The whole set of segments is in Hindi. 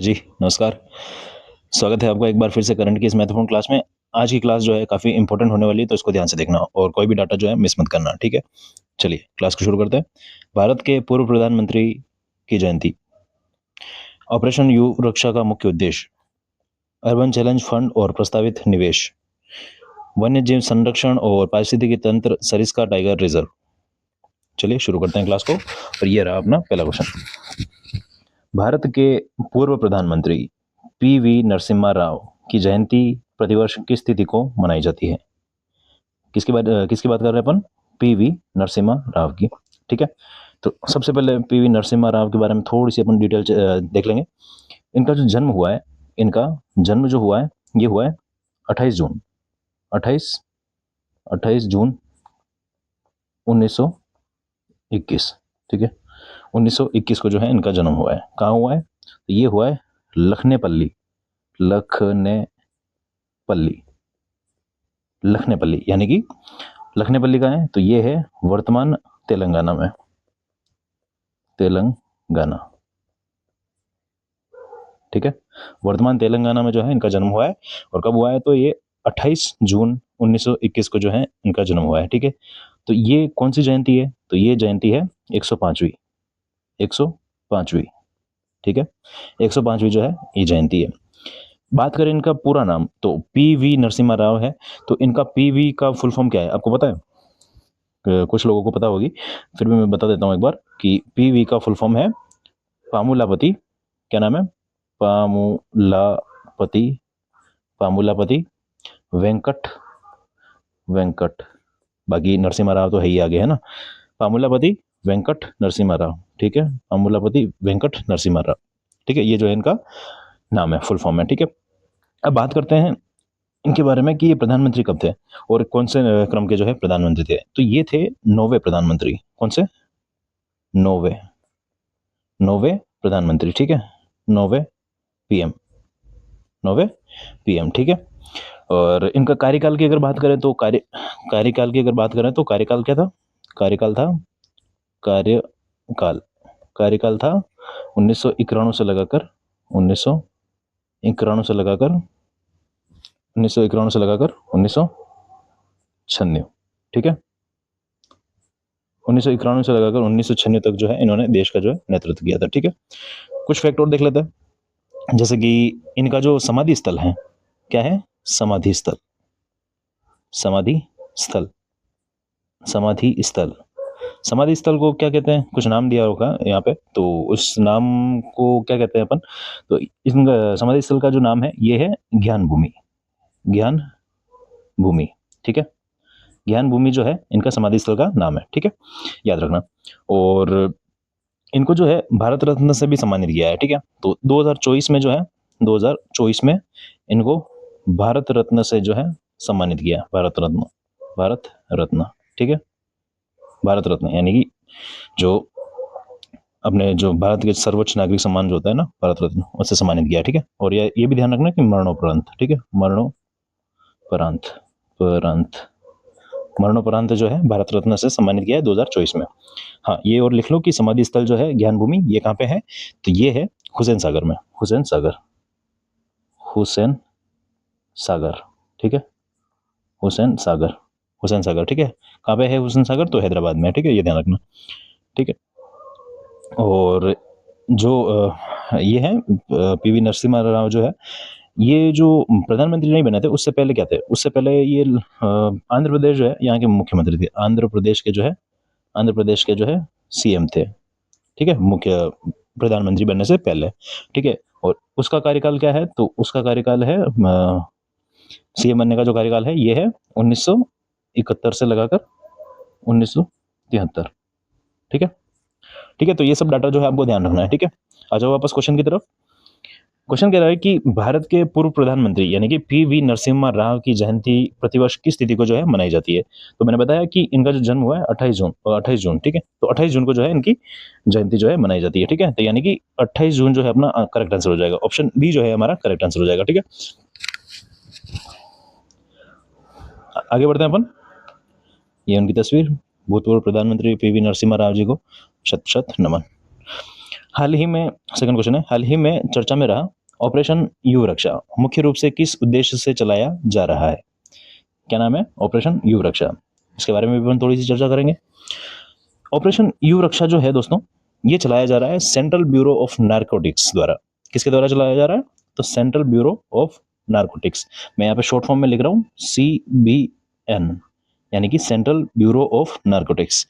जी, नमस्कार। स्वागत है आपका एक बार फिर से करंट की इस महत्वपूर्ण क्लास में। आज की क्लास जो है काफ़ी इंपॉर्टेंट होने वाली है, तो इसको ध्यान से देखना और कोई भी डाटा जो है मिस मत करना, ठीक है? चलिए क्लास को शुरू करते हैं। भारत के पूर्व प्रधानमंत्री की जयंती। ऑपरेशन यू रक्षा का मुख्य उद्देश्य अर्बन चैलेंज फंड और प्रस्तावित निवेश, वन्य जीव संरक्षण और पारिस्थितिकी तंत्र, सरिस्का टाइगर रिजर्व। चलिए शुरू करते हैं क्लास को और ये रहा अपना पहला क्वेश्चन। भारत के पूर्व प्रधानमंत्री पी.वी. नरसिम्हा राव की जयंती प्रतिवर्ष किस तिथि को मनाई जाती है? किसकी बात कर रहे हैं अपन? पी.वी. नरसिम्हा राव की, ठीक है? तो सबसे पहले पी.वी. नरसिम्हा राव के बारे में थोड़ी सी अपन डिटेल देख लेंगे। इनका जो जन्म हुआ है, इनका जन्म जो हुआ है, ये हुआ है 28 जून 28 28 जून 1921, ठीक है? 1921 को जो है इनका जन्म हुआ है। कहाँ हुआ है? तो ये हुआ है लखनेपल्ली लखनेपल्ली, यानी कि लखनेपल्ली का है, तो ये है वर्तमान तेलंगाना में, तेलंगाना, ठीक है? वर्तमान तेलंगाना में जो है इनका जन्म हुआ है। और कब हुआ है? तो ये 28 जून 1921 को जो है इनका जन्म हुआ है, ठीक है? तो ये कौन सी जयंती है? तो ये जयंती है 105वीं 105वीं, ठीक है? 105वीं जो है ये जयंती है। बात करें इनका पूरा नाम, तो पी.वी. नरसिम्हा राव है। तो इनका पी.वी. का फुल फॉर्म क्या है, आपको पता है? कुछ लोगों को पता होगी, फिर भी मैं बता देता हूँ एक बार कि पी.वी. का फुल फॉर्म है पामुलापति। क्या नाम है? पामुलापति पामुलापति वेंकट। बाकी नरसिम्हा राव तो है ही आगे, है ना? पामुलापति वेंकट नरसिम्हा राव, ठीक है? पामुलापति वेंकट नरसिम्हा राव, ठीक है? ये जो है इनका नाम है, फुल फॉर्म है, ठीक है? अब बात करते हैं इनके बारे में कि ये प्रधानमंत्री कब थे और कौन से क्रम के जो है प्रधानमंत्री थे। तो ये थे 9वें प्रधानमंत्री। कौन से? 9वें प्रधानमंत्री, ठीक है? 9वें पीएम, 9वें पीएम, ठीक है? और इनका कार्यकाल की अगर बात करें तो कार्यकाल की अगर बात करें तो कार्यकाल क्या था? कार्यकाल था कार्यकाल कार्यकाल था 1991 से लगाकर 1991 से लगाकर 1996, ठीक है? 1991 से लगाकर 1996 तक जो है इन्होंने देश का जो है नेतृत्व किया था, ठीक है? कुछ फैक्ट और देख लेते हैं, जैसे कि इनका जो समाधि स्थल है, क्या है? समाधि स्थल समाधि स्थल समाधि स्थल समाधि स्थल को क्या कहते हैं? कुछ नाम दिया होगा यहाँ पे, तो उस नाम को क्या कहते हैं अपन? तो इस समाधि स्थल का जो नाम है ये है ज्ञान भूमि, ठीक है? ज्ञान भूमि जो है इनका समाधि स्थल का नाम है, ठीक है? याद रखना। और इनको जो है भारत रत्न से भी सम्मानित किया है, ठीक है? तो 2024 में जो है 2024 में इनको भारत रत्न से जो है सम्मानित किया, भारत रत्न, ठीक है? भारत रत्न यानी कि जो अपने जो भारत के सर्वोच्च नागरिक सम्मान जो होता है ना, भारत रत्न, उससे सम्मानित किया, ठीक है? और ये भी ध्यान रखना कि मरणोपरांत, ठीक है? मरणोपरांत जो है भारत रत्न से सम्मानित किया है 2024 में। हाँ, ये और लिख लो कि समाधि स्थल जो है ज्ञान भूमि, ये कहाँ पे है? तो ये है हुसैन सागर में, हुसैन सागर, ठीक है? हुसैन सागर, ठीक है? कहाँ पे है हुसैन सागर? तो हैदराबाद में, ठीक है? ये ध्यान रखना, ठीक है? और जो ये है पी.वी. नरसिम्हा राव जो है, ये जो प्रधानमंत्री नहीं बने थे उससे पहले क्या थे? उससे पहले ये आंध्र प्रदेश जो है यहाँ के मुख्यमंत्री थे। आंध्र प्रदेश के जो है सीएम थे, ठीक है? मुख्य प्रधानमंत्री बनने से पहले, ठीक है? और उसका कार्यकाल क्या है? तो उसका कार्यकाल है सीएम बनने का जो कार्यकाल है ये है 1971 से लगाकर 1973, ठीक है? ठीक है, तो ये सब डाटा जो है आपको ध्यान रखना है, ठीक है? आ जाओ वापस क्वेश्चन की तरफ। क्वेश्चन कह रहा है कि भारत के पूर्व प्रधानमंत्री यानी कि पी.वी. नरसिम्हा राव की जयंती प्रतिवर्ष किस तिथि को जो है मनाई जाती है? तो मैंने बताया कि इनका जो जन्म हुआ है 28 जून, ठीक है? तो 28 जून को जो है इनकी जयंती जो है मनाई जाती है, ठीक है? तो यानी कि 28 जून जो है अपना करेक्ट आंसर हो जाएगा। ऑप्शन बी जो है हमारा करेक्ट आंसर हो जाएगा, ठीक है? आगे बढ़ते हैं अपन। ये उनकी तस्वीर, भूतपूर्व प्रधानमंत्री पी.वी. नरसिम्हा राव जी को शत शत नमन। हाल ही में, सेकंड क्वेश्चन है, हाल ही में चर्चा में रहा ऑपरेशन युव रक्षा मुख्य रूप से किस उद्देश्य से चलाया जा रहा है? क्या नाम है? ऑपरेशन युव रक्षा। इसके बारे में भी हम थोड़ी सी चर्चा करेंगे। ऑपरेशन युव रक्षा जो है दोस्तों, ये चलाया जा रहा है सेंट्रल ब्यूरो ऑफ नारकोटिक्स द्वारा। किसके द्वारा चलाया जा रहा है? तो सेंट्रल ब्यूरो ऑफ नारकोटिक्स। मैं यहाँ पे शॉर्ट फॉर्म में लिख रहा हूँ CBN, यानी कि सेंट्रल ब्यूरो ऑफ नारकोटिक्स।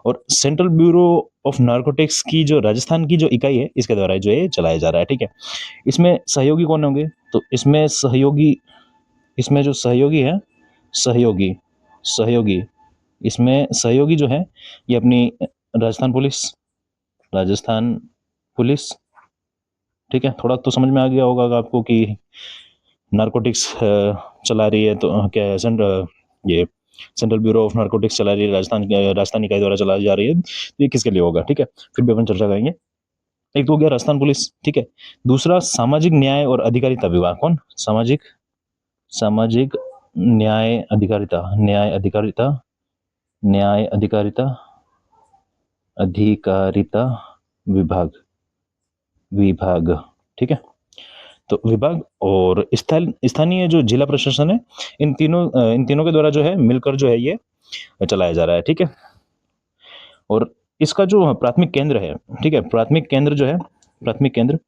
और सेंट्रल ब्यूरो ऑफ नारकोटिक्स की जो राजस्थान की जो इकाई है, इसके द्वारा जो है चलाया जा रहा है। ठीक है, इसमें सहयोगी कौन होंगे? तो इसमें सहयोगी, इसमें जो सहयोगी है, सहयोगी सहयोगी इसमें सहयोगी जो है ये अपनी राजस्थान पुलिस, राजस्थान पुलिस। ठीक है, थोड़ा तो समझ में आ गया होगा आपको कि नारकोटिक्स चला रही है, तो क्या है, ये सेंट्रल ब्यूरो ऑफ नारकोटिक्स चला रही है, राजस्थान इकाई द्वारा चलाई जा रही है, तो ये किसके लिए होगा? ठीक है, फिर भी अपन चर्चा करेंगे। एक तो हो गया राजस्थान पुलिस, ठीक है। दूसरा सामाजिक न्याय और अधिकारिता विभाग। कौन? सामाजिक सामाजिक न्याय अधिकारिता, न्याय अधिकारिता, न्याय अधिकारिता, अधिकारिता विभाग, विभाग। ठीक है, तो विभाग और स्थानीय जो जिला प्रशासन है, इन तीनों के द्वारा जो है मिलकर जो है ये चलाया जा रहा है। ठीक है, और इसका जो प्राथमिक केंद्र है, ठीक है, प्राथमिक केंद्र जो है, प्राथमिक केंद्र,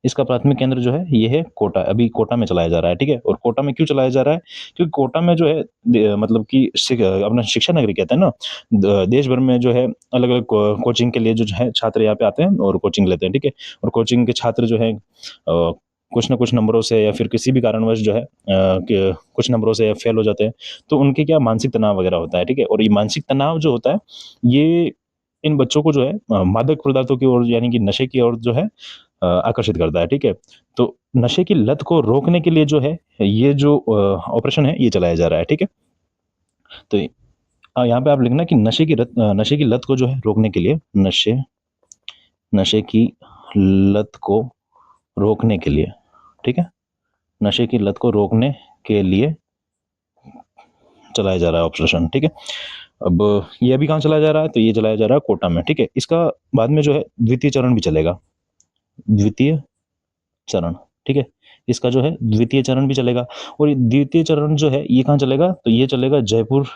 इसका प्राथमिक केंद्र जो है ये है कोटा। अभी कोटा में चलाया जा रहा है। ठीक है, और कोटा में क्यों चलाया जा रहा है? क्योंकि कोटा में जो है मतलब कि अपना शिक्षा नगरी कहते हैं ना, देश भर में जो है अलग अलग कोचिंग के लिए जो है छात्र यहाँ पे आते हैं और कोचिंग लेते हैं। ठीक है, और कोचिंग के छात्र जो है कुछ ना कुछ नंबरों से या फिर किसी भी कारणवश जो है कुछ नंबरों से फेल हो जाते हैं, तो उनके क्या मानसिक तनाव वगैरह होता है। ठीक है, और ये मानसिक तनाव जो होता है, ये इन बच्चों को जो है मादक पदार्थों की ओर, यानी कि नशे की ओर जो है आकर्षित करता है। ठीक है, तो नशे की लत को रोकने के लिए जो है ये जो ऑपरेशन है ये चलाया जा रहा है। ठीक है, तो यहाँ पे आप लिखना कि नशे की लत को जो है रोकने के लिए, नशे की लत को रोकने के लिए, ठीक है, नशे की लत को रोकने के लिए चलाया जा रहा है ऑपरेशन। ठीक है, अब ये अभी कहाँ चलाया जा रहा है? तो ये चलाया जा रहा है कोटा में। ठीक है, इसका बाद में जो है द्वितीय चरण भी चलेगा, द्वितीय चरण। ठीक है, इसका जो है द्वितीय चरण भी चलेगा। और ये द्वितीय चरण जो है ये कहाँ चलेगा? तो ये चलेगा जयपुर,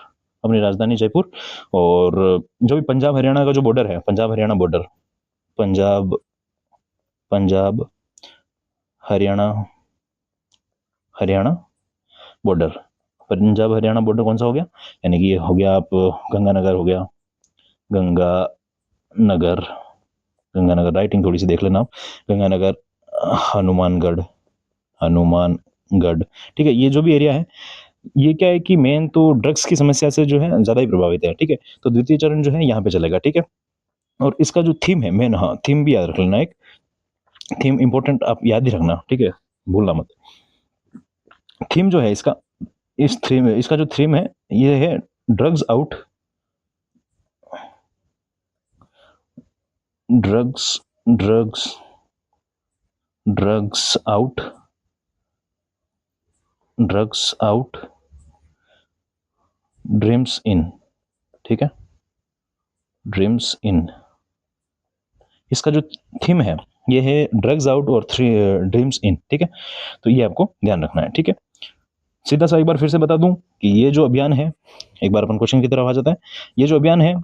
अपनी राजधानी जयपुर, और जो भी पंजाब हरियाणा का जो बॉर्डर है, Punjab Haryana border, Punjab Punjab Haryana, Haryana border, Punjab Haryana border कौन सा हो गया? यानी कि ये हो गया आप गंगानगर हो गया, गंगानगर, गंगानगर राइटिंग थोड़ी सी देख लेना आप, गंगानगर, हनुमानगढ़, हनुमानगढ़। ठीक है, ये जो भी एरिया है, ये क्या है कि मेन तो ड्रग्स की समस्या से जो है ज़्यादा ही प्रभावित है। ठीक है, तो द्वितीय चरण जो है यहाँ पे चलेगा। ठीक है, और इसका जो थीम है मेन, हाँ थीम भी याद रख लेना, एक थीम इंपॉर्टेंट आप याद ही रखना। ठीक है, भूलना मत। थीम जो है इसका, इस थीम, इसका जो थीम है ये है drugs out, drugs drugs drugs out, drugs out, dreams in. ठीक है, ड्रीम्स इन, इसका जो थीम है ये है ड्रग्स आउट और ड्रीम्स इन। ठीक है, तो ये आपको ध्यान रखना है। ठीक है, सीधा सा एक बार फिर से बता दूं कि ये जो अभियान है, एक बार अपन क्वेश्चन की तरफ आ जाता है। ये जो अभियान है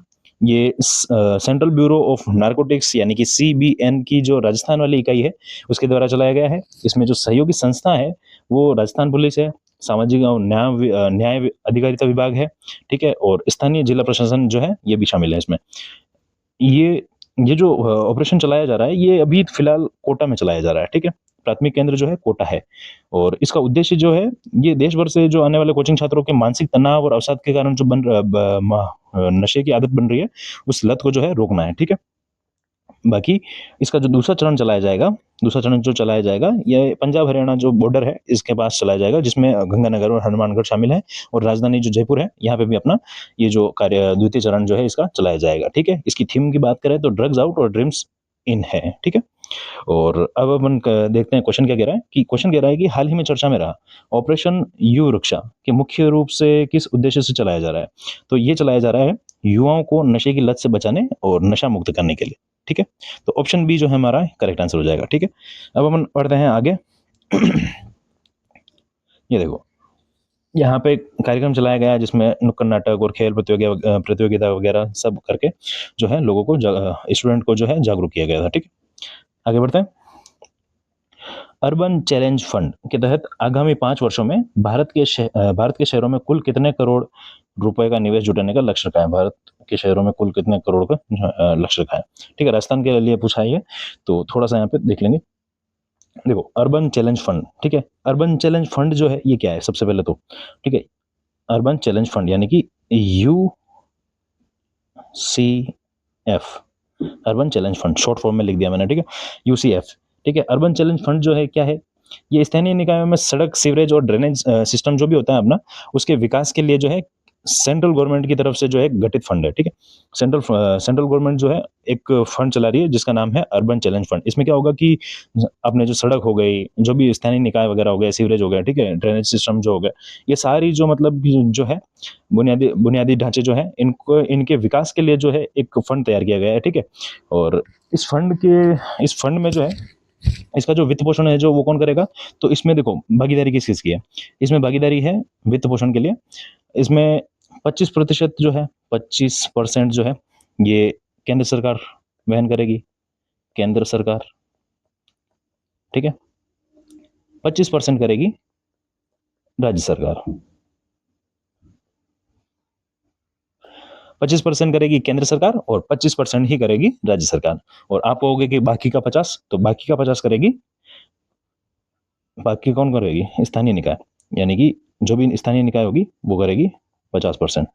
ये सेंट्रल ब्यूरो ऑफ नारकोटिक्स यानी कि CBN की जो राजस्थान वाली इकाई है उसके द्वारा चलाया गया है। इसमें जो सहयोगी संस्था है वो राजस्थान पुलिस है, सामाजिक और न्याय अधिकारिता विभाग है। ठीक है, और स्थानीय जिला प्रशासन जो है ये भी शामिल है इसमें। ये ये जो ऑपरेशन चलाया जा रहा है ये अभी फिलहाल कोटा में चलाया जा रहा है। ठीक है, प्राथमिक केंद्र जो है कोटा है, और इसका उद्देश्य जो है ये देश भर से जो आने वाले कोचिंग छात्रों के मानसिक तनाव और अवसाद के कारण जो नशे की आदत बन रही है उस लत को जो है रोकना है। ठीक है, बाकी इसका जो दूसरा चरण चलाया जाएगा, दूसरा चरण जो चलाया जाएगा ये पंजाब हरियाणा जो बॉर्डर है इसके पास चलाया जाएगा, जिसमें गंगानगर और हनुमानगढ़ शामिल है, और राजधानी जो जयपुर है यहाँ पे भी अपना ये जो कार्य द्वितीय चरण जो है इसका चलाया जाएगा। ठीक है, इसकी थीम की बात करें तो ड्रग्स आउट और ड्रीम्स इन है। ठीक है, और अब अपन देखते हैं क्वेश्चन क्या कह रहा है। कि क्वेश्चन कह रहा है कि हाल ही में चर्चा में रहा ऑपरेशन युव रक्षा के मुख्य रूप से किस उद्देश्य से चलाया जा रहा है? तो ये चलाया जा रहा है युवाओं को नशे की लत से बचाने और नशा मुक्त करने के लिए। ठीक है, तो ऑप्शन बी जो है हमारा करेक्ट आंसर हो जाएगा। ठीक है, अब अपन पढ़ते हैं आगे। ये देखो, यहाँ पे कार्यक्रम चलाया गया जिसमें नुक्कड़ नाटक और खेल प्रतियोगिता वगैरह सब करके जो है लोगों को स्टूडेंट को जो है जागरूक किया गया था। ठीक है, आगे बढ़ते हैं। अर्बन चैलेंज फंड के तहत आगामी 5 वर्षों में भारत के शहरों में कुल कितने करोड़ रुपए का निवेश जुटाने का लक्ष्य रखा है? भारत के शहरों में कुल कितने करोड़ का लक्ष्य रखा है? ठीक है, राजस्थान के लिए पूछा है ये, तो थोड़ा सा यहाँ पे देख लेंगे। देखो, अर्बन चैलेंज फंड, ठीक है, अर्बन चैलेंज फंड जो है ये क्या है सबसे पहले तो, ठीक है, अर्बन चैलेंज फंड यानी कि UCF, urban challenge fund short form में लिख दिया मैंने, ठीक है, UCF। ठीक है, अर्बन चैलेंज फंड जो है क्या है, ये स्थानीय निकायों में सड़क, सीवरेज और ड्रेनेज सिस्टम जो भी होता है अपना, उसके विकास के लिए जो है सेंट्रल गवर्नमेंट की तरफ से जो है गठित फंड है। ठीक है, सेंट्रल गवर्नमेंट जो है एक फंड चला रही है जिसका नाम है अर्बन चैलेंज फंड। इसमें क्या होगा कि अपने जो सड़क हो गई, जो भी स्थानीय निकाय वगैरह हो गए, सीवरेज हो गया, ठीक है, ड्रेनेज सिस्टम जो हो गया, ये सारी जो मतलब जो है बुनियादी बुनियादी ढांचे जो है, इनको इनके विकास के लिए जो है एक फंड तैयार किया गया है। ठीक है, और इस फंड में जो है इसका जो वित्त पोषण है जो वो कौन करेगा, तो इसमें देखो भागीदारी किस किस की है, इसमें भागीदारी है वित्त पोषण के लिए, इसमें 25% जो है, 25% जो है ये केंद्र सरकार वहन करेगी, केंद्र सरकार। ठीक है, 25% करेगी राज्य सरकार, 25% करेगी केंद्र सरकार और 25% ही करेगी राज्य सरकार। और आप कहोगे कि बाकी का 50, तो बाकी का 50 करेगी, बाकी कौन करेगी, स्थानीय निकाय, यानी कि जो भी स्थानीय निकाय होगी वो करेगी 50%,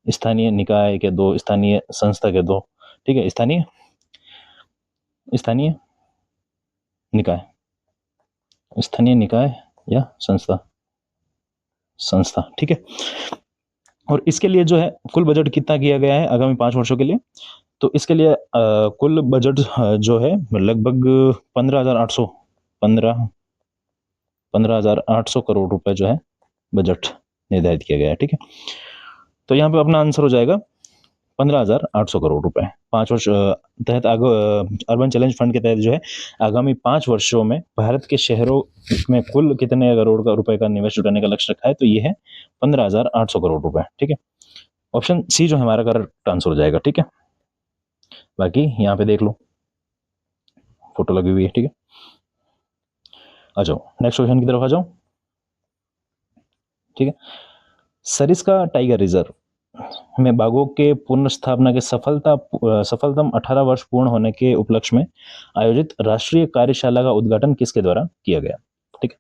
स्थानीय निकाय के दो, स्थानीय संस्था के दो। ठीक है, स्थानीय स्थानीय निकाय, स्थानीय निकाय या संस्था, संस्था। ठीक है, और इसके लिए जो है कुल बजट कितना किया गया है आगामी 5 वर्षों के लिए, तो इसके लिए कुल बजट जो है लगभग 15,800 करोड़ रुपए जो है बजट निर्धारित किया गया है। ठीक है, तो यहाँ पे अपना आंसर हो जाएगा 15,800 करोड़ रुपए। 5 वर्ष तहत अर्बन चैलेंज फंड के तहत जो है आगामी 5 वर्षों में भारत के शहरों में कुल कितने करोड़ का रुपए का निवेश जुटाने का लक्ष्य रखा है, तो ये है 15,800 करोड़ रुपए। ठीक है, ऑप्शन सी जो हमारा करेक्ट आंसर हो जाएगा। ठीक है, बाकी यहाँ पे देख लो, फोटो लगी हुई है। ठीक है, आ जाओ नेक्स्ट क्वेश्चन की तरफ आ जाओ। ठीक है, सरिस्का टाइगर रिजर्व में बाघों के पुनर्स्थापना के सफलतम 18 वर्ष पूर्ण होने के उपलक्ष्य में आयोजित राष्ट्रीय कार्यशाला का उद्घाटन किसके द्वारा किया गया? ठीक है,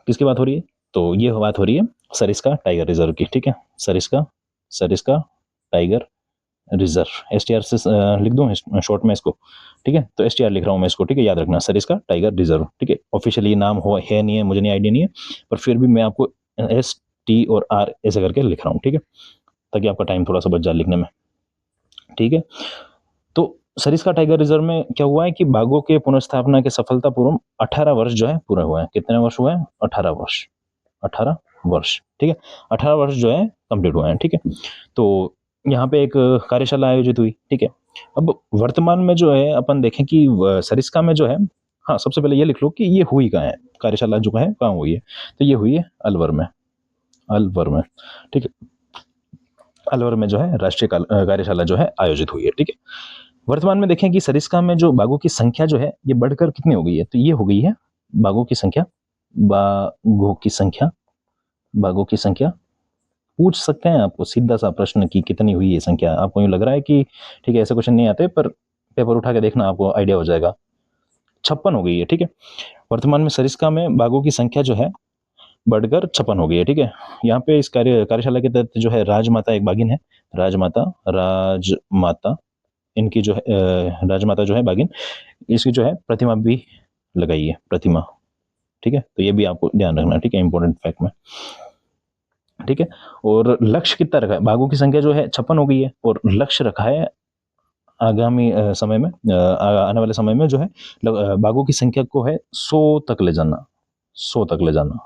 किसकी बात हो रही है, तो ये बात हो रही है सरिस्का टाइगर रिजर्व की। ठीक है, सरिस्का टाइगर रिजर्व, STR से लिख दूं शॉर्ट में इसको। ठीक है, तो STR लिख रहा हूं मैं इसको। ठीक है, याद रखना सरिस्का टाइगर रिजर्व। ठीक है, ऑफिशियली ये नाम है नहीं है, मुझे नहीं आइडिया नहीं है, पर फिर भी मैं आपको ST और R ऐसे करके लिख रहा हूँ। ठीक है, ताकि आपका टाइम थोड़ा सा बच जाए लिखने में। ठीक है, तो सरिस्का टाइगर रिजर्व में क्या हुआ है कि बाघों के पुनर्स्थापना के सफलतापूर्वक 18 वर्ष जो है पूरे हुए हैं। कितने वर्ष हुए हैं? 18 वर्ष, 18 वर्ष। ठीक है, 18 वर्ष जो है कंप्लीट हुए हैं। ठीक है, तो यहाँ पे एक कार्यशाला आयोजित हुई। ठीक है, अब वर्तमान में जो है अपन देखें कि सरिस्का में जो है, हाँ सबसे पहले ये लिख लो कि ये हुई कहाँ है कार्यशाला, जो है कहाँ हुई है, तो ये हुई है अलवर में, अलवर में। ठीक है, अलवर में जो है राष्ट्रीय कार्यशाला जो है आयोजित हुई है। ठीक है, वर्तमान में देखें कि सरिस्का में जो बाघों की संख्या जो है ये बढ़कर कितनी हो गई है, तो ये हो गई है बाघों की संख्या, बाघों की संख्या, बाघों की संख्या पूछ सकते हैं आपको सीधा सा प्रश्न कि कितनी हुई है संख्या। आपको यूँ लग रहा है कि ठीक है ऐसे क्वेश्चन नहीं आते, पर पेपर उठा के देखना आपको आइडिया हो जाएगा। 56 हो गई है। ठीक है, वर्तमान में सरिस्का में बाघों की संख्या जो है बढ़कर 56 हो गई है। ठीक है, यहाँ पे इस कार्यशाला के तहत जो है राजमाता एक बाघिन है, राजमाता इनकी जो है राजमाता जो है बाघिन, इसकी जो है प्रतिमा भी लगाई है, प्रतिमा। ठीक है, तो ये भी आपको ध्यान रखना। ठीक है, इंपॉर्टेंट फैक्ट में। ठीक है, और लक्ष्य कितना रखा है, बाघों की संख्या जो है 56 हो गई है, और लक्ष्य रखा है आगामी समय में आने वाले समय में जो है बाघों की संख्या को है 100 तक ले जाना, 100 तक ले जाना।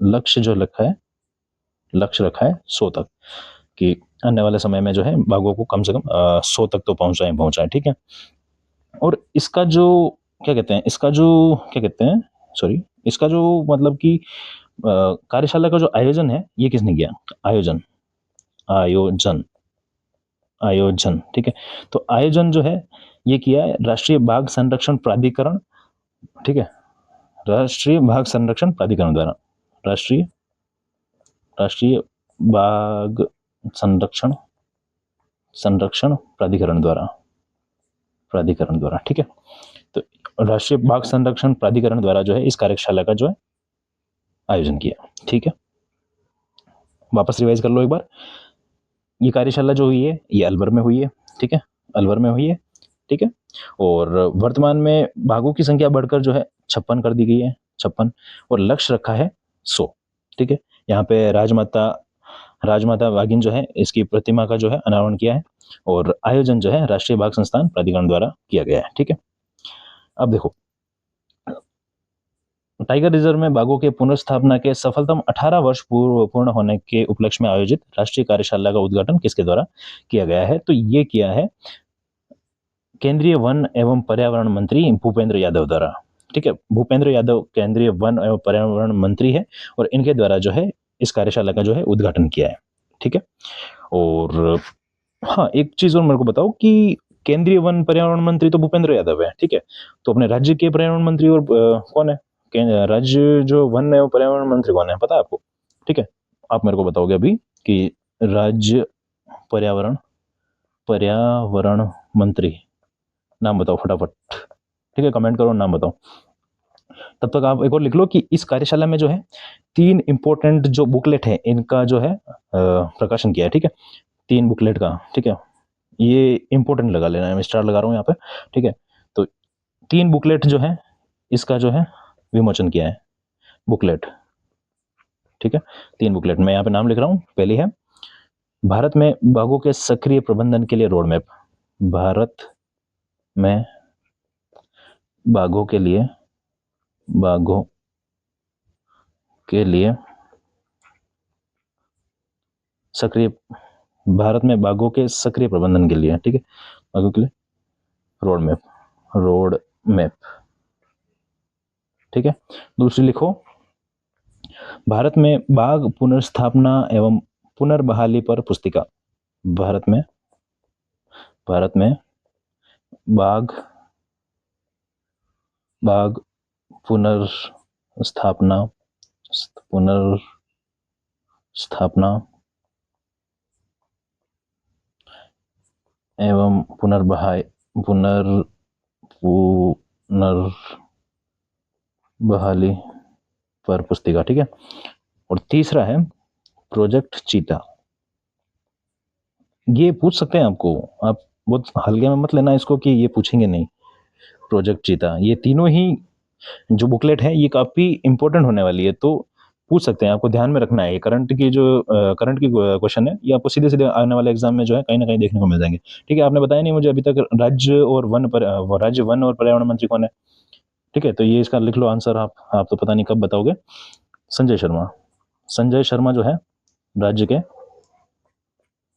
लक्ष्य जो रखा है, लक्ष्य रखा है 100 तक, कि आने वाले समय में जो है बाघों को कम से कम 100 तक तो पहुंचाएं। ठीक है, और इसका जो क्या कहते हैं, इसका जो क्या कहते हैं सॉरी, इसका जो मतलब कि कार्यशाला का जो आयोजन है ये किसने किया? आयोजन, आयोजन, आयोजन, ठीक है। तो आयोजन जो है ये किया है राष्ट्रीय बाघ संरक्षण प्राधिकरण, ठीक है, राष्ट्रीय बाघ संरक्षण प्राधिकरण द्वारा, राष्ट्रीय राष्ट्रीय बाघ संरक्षण संरक्षण प्राधिकरण द्वारा, ठीक है। तो राष्ट्रीय बाघ संरक्षण प्राधिकरण द्वारा जो है इस कार्यशाला का जो है आयोजन किया, ठीक है। वापस रिवाइज कर लो एक बार। ये कार्यशाला जो हुई है ये अलवर में हुई है, ठीक है, अलवर में हुई है, ठीक है। और वर्तमान में बाघों की संख्या बढ़कर जो है 56 कर दी गई है, 56, और लक्ष्य रखा है 100, ठीक है। यहाँ पे राजमाता वाघिन जो है इसकी प्रतिमा का जो है अनावरण किया है, और आयोजन जो है राष्ट्रीय बाघ संस्थान प्राधिकरण द्वारा किया गया है, ठीक है। अब देखो, टाइगर रिजर्व में बाघों के पुनर्स्थापना के सफलतम 18 वर्ष पूर्ण होने के उपलक्ष्य में आयोजित राष्ट्रीय कार्यशाला का उद्घाटन किसके द्वारा किया गया है? तो ये किया है केंद्रीय वन एवं पर्यावरण मंत्री भूपेंद्र यादव द्वारा, ठीक है। भूपेंद्र यादव केंद्रीय वन एवं पर्यावरण मंत्री है, और इनके द्वारा जो है इस कार्यशाला का जो है उद्घाटन किया है, ठीक है। और हाँ, एक चीज और मेरे को बताओ कि केंद्रीय वन पर्यावरण मंत्री तो भूपेंद्र यादव है, ठीक है। तो अपने राज्य के पर्यावरण मंत्री और कौन है? राज्य जो वन एवं पर्यावरण मंत्री कौन है, पता है आपको? ठीक है, आप मेरे को बताओगे अभी कि राज्य पर्यावरण पर्यावरण मंत्री नाम बताओ फटाफट, ठीक है, कमेंट करो, नाम बताओ। तब तक आप एक और लिख लो कि इस कार्यशाला में जो है 3 इंपॉर्टेंट जो बुकलेट है इनका जो है प्रकाशन किया है, ठीक है। 3 बुकलेट का, ठीक है, ये इंपॉर्टेंट लगा लेना, मैं स्टार लगा रहा हूँ यहाँ पे, ठीक है। तो 3 बुकलेट जो है इसका जो है विमोचन किया है, बुकलेट, ठीक है। 3 बुकलेट मैं यहाँ पे नाम लिख रहा हूँ। पहली है भारत में बाघों के सक्रिय प्रबंधन के लिए रोड मैप, भारत में बाघों के लिए सक्रिय, भारत में बाघों के सक्रिय प्रबंधन के लिए, ठीक है, बाघों के लिए रोड मैप, ठीक है। दूसरी लिखो भारत में बाघ पुनर्स्थापना एवं पुनर्बहाली पर पुस्तिका, भारत में बाघ पुनर्स्थापना एवं पुनर्बहाली पर पुस्तिका, ठीक है। और तीसरा है प्रोजेक्ट चीता, ये पूछ सकते हैं आपको, आप बहुत हल्के में मत लेना इसको कि ये पूछेंगे नहीं। प्रोजेक्ट चीता, ये तीनों ही जो बुकलेट है ये काफी इंपॉर्टेंट होने वाली है, तो पूछ सकते हैं, आपको ध्यान में रखना है। ये करंट की क्वेश्चन है, ये आपको सीधे सीधे आने वाले एग्जाम में जो है कहीं ना कहीं देखने को मिल जाएंगे, ठीक है। आपने बताया नहीं मुझे अभी तक राज्य वन और पर्यावरण मंत्री कौन है, ठीक है। तो ये इसका लिख लो आंसर, आप तो पता नहीं कब बताओगे। संजय शर्मा जो है राज्य के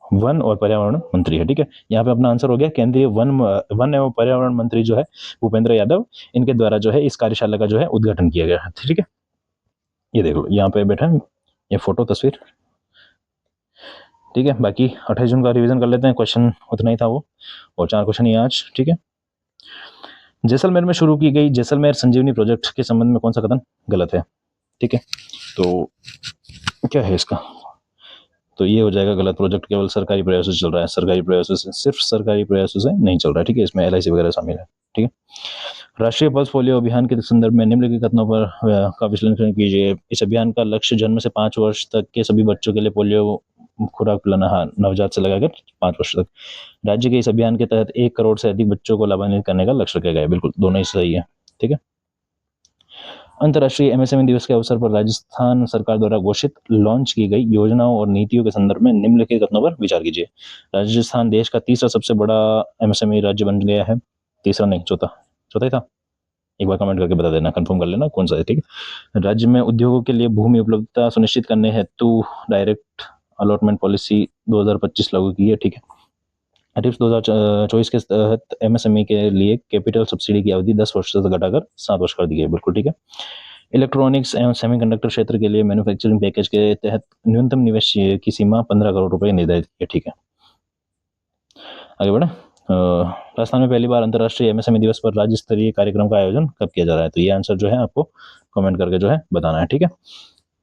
वन और पर्यावरण मंत्री है, ठीक है। यहाँ पे अपना आंसर हो गया केंद्रीय वन एवं पर्यावरण मंत्री जो है भूपेंद्र यादव, इनके द्वारा जो है इस कार्यशाला का जो है उद्घाटन किया गया है, ठीक है। ये देखो यहाँ पे बैठा है, ये फोटो तस्वीर, ठीक है। बाकी 28 जून का रिवीजन कर लेते हैं, क्वेश्चन उतना ही था वो, और 4 क्वेश्चन ही आज, ठीक है। जैसलमेर में शुरू की गई जैसलमेर संजीवनी प्रोजेक्ट के संबंध में कौन सा कथन गलत है, ठीक है। तो क्या है इसका, तो ये हो जाएगा गलत। प्रोजेक्ट केवल सरकारी प्रयासों से चल रहा है, सिर्फ सरकारी प्रयासों से नहीं चल रहा है, ठीक है। इसमें LIC वगैरह शामिल है, ठीक है। राष्ट्रीय पल्स पोलियो अभियान के संदर्भ में निम्नलिखित कथनों पर का विश्लेषण कीजिए। इस अभियान का लक्ष्य जन्म से 5 वर्ष तक के सभी बच्चों के लिए पोलियो खुराक पिलाना, हाँ, नवजात से लगाकर 5 वर्ष तक। राज्य के इस अभियान के तहत 1 करोड़ से अधिक बच्चों को लाभान्वित करने का लक्ष्य रखा गया है, बिल्कुल दोनों ही सही है, ठीक है। अंतर्राष्ट्रीय MSME दिवस के अवसर पर राजस्थान सरकार द्वारा घोषित लॉन्च की गई योजनाओं और नीतियों के संदर्भ में निम्नलिखित कथनों पर विचार कीजिए। राजस्थान देश का तीसरा सबसे बड़ा MSME राज्य बन गया है, तीसरा नहीं, चौथा ही था। एक बार कमेंट करके बता देना, कंफर्म कर लेना कौन सा है, ठीक है। राज्य में उद्योगों के लिए भूमि उपलब्धता सुनिश्चित करने हेतु डायरेक्ट अलॉटमेंट पॉलिसी 2025 लागू की है, ठीक है। टिप्स 2024 के तहत MSME के लिए कैपिटल सब्सिडी की अवधि 10 वर्ष से घटाकर 7 वर्ष कर दी गई है, बिल्कुल ठीक है। इलेक्ट्रॉनिक्स एवं सेमीकंडक्टर क्षेत्र के लिए मैन्युफैक्चरिंग पैकेज के तहत न्यूनतम निवेश की सीमा 15 करोड़ रुपए निर्धारित की है। ठीक है, आगे बढ़े। राजस्थान में पहली बार अंतर्राष्ट्रीय एमएसएमई दिवस पर राज्य स्तरीय कार्यक्रम का आयोजन कब किया जा रहा है? तो ये आंसर जो है आपको कमेंट करके जो है बताना है। ठीक है,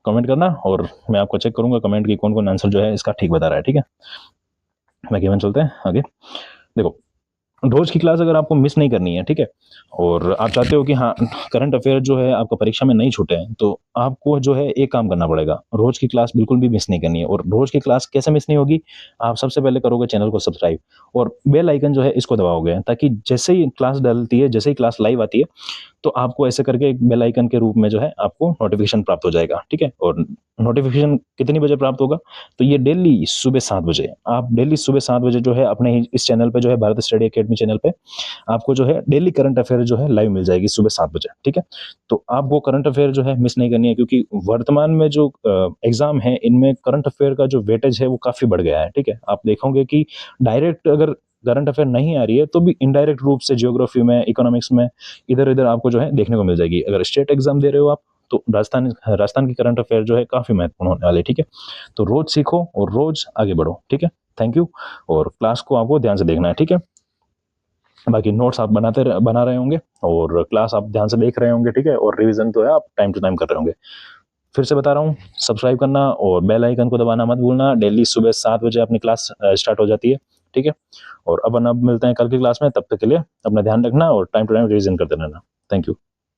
कमेंट करना और मैं आपको चेक करूंगा कमेंट की कौन कौन आंसर जो है इसका ठीक बता रहा है। ठीक है, बाकी हम चलते हैं आगे। देखो, रोज की क्लास अगर आपको मिस नहीं करनी है, ठीक है, और आप चाहते हो कि हाँ करंट अफेयर जो है आपको परीक्षा में नहीं छूटे हैं, तो आपको जो है एक काम करना पड़ेगा, रोज की क्लास बिल्कुल भी मिस नहीं करनी है। और रोज की क्लास कैसे मिस नहीं होगी? आप सबसे पहले करोगे चैनल को सब्सक्राइब और बेल आइकन जो है इसको दबाओगे, ताकि जैसे ही क्लास डलती है, जैसे ही क्लास लाइव आती है, तो आपको ऐसे करके एक बेल आइकन के रूप में जो है आपको नोटिफिकेशन प्राप्त हो जाएगा। ठीक है, और नोटिफिकेशन कितनी बजे प्राप्त होगा? तो ये डेली सुबह 7 बजे, आप डेली सुबह 7 बजे जो है अपने इस चैनल पे जो है भारत स्टडी एकेडमी चैनल पे आपको जो है डेली करंट अफेयर जो है लाइव मिल जाएगी सुबह 7 बजे। ठीक है, तो आप वो करंट अफेयर जो है मिस नहीं करनी है, क्योंकि वर्तमान में जो एग्जाम है इनमें करंट अफेयर का जो वेटेज है वो काफी बढ़ गया है। ठीक है, आप देखोगे कि डायरेक्ट अगर करंट अफेयर नहीं आ रही है तो भी इनडायरेक्ट रूप से जियोग्राफी में, इकोनॉमिक्स में इधर इधर आपको जो है देखने को मिल जाएगी। अगर स्टेट एग्जाम दे रहे हो आप, तो राजस्थान की करंट अफेयर जो है काफी महत्वपूर्ण होने वाले। ठीक है, तो रोज सीखो और रोज आगे बढ़ो। ठीक है, थैंक यू। और क्लास को आपको ध्यान से देखना है। ठीक है, बाकी नोट्स आप बना रहे होंगे और क्लास आप ध्यान से देख रहे होंगे। ठीक है, और रिवीजन तो है आप टाइम टू टाइम कर रहे होंगे। फिर से बता रहा हूँ, सब्सक्राइब करना और बेल आइकन को दबाना मत भूलना। डेली सुबह 7 बजे अपनी क्लास स्टार्ट हो जाती है। ठीक है, और अब मिलते हैं कल की क्लास में। तब तक के लिए अपना ध्यान रखना और टाइम टू टाइम रिवीजन करते रहना। Thank you.